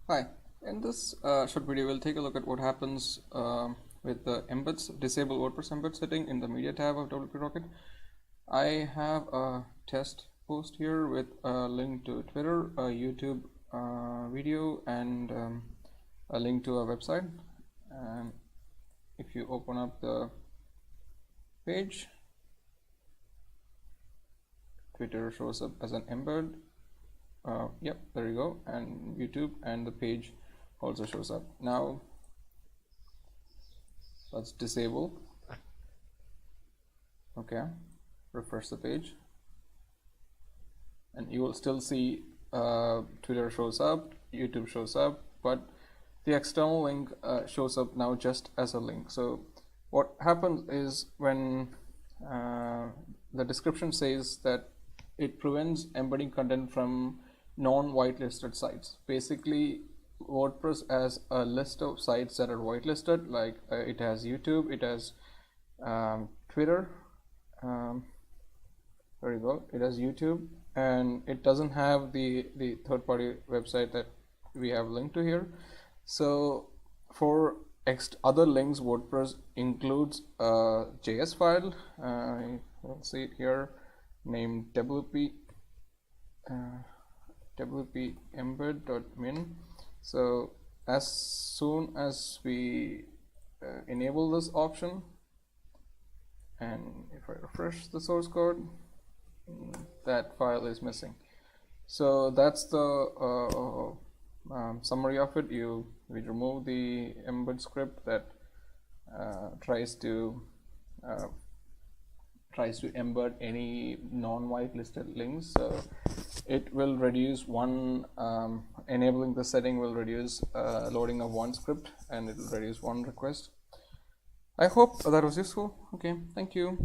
Hi, in this short video, we'll take a look at what happens with the embeds, disable WordPress embed setting in the media tab of WP Rocket. I have a test post here with a link to Twitter, a YouTube video, and a link to a website. And if you open up the page, Twitter shows up as an embed. Yep, there you go, and YouTube, and the page also shows up. Now let's disable. Okay, refresh the page and you will still see Twitter shows up, YouTube shows up, but the external link shows up now just as a link. So what happens is when the description says that it prevents embedding content from non-whitelisted sites. Basically, WordPress has a list of sites that are whitelisted, like it has YouTube, it has Twitter, there you go, it has YouTube, and it doesn't have the third-party website that we have linked to here. So for other links, WordPress includes a JS file. You'll see it here, named WP embed.min. So as soon as we enable this option, and if I refresh the source code, that file is missing. So that's the summary of it. We remove the embed script that tries to embed any non-whitelisted links. So it will reduce one, enabling the setting will reduce loading of one script, and it will reduce one request. I hope that was useful. Okay, thank you.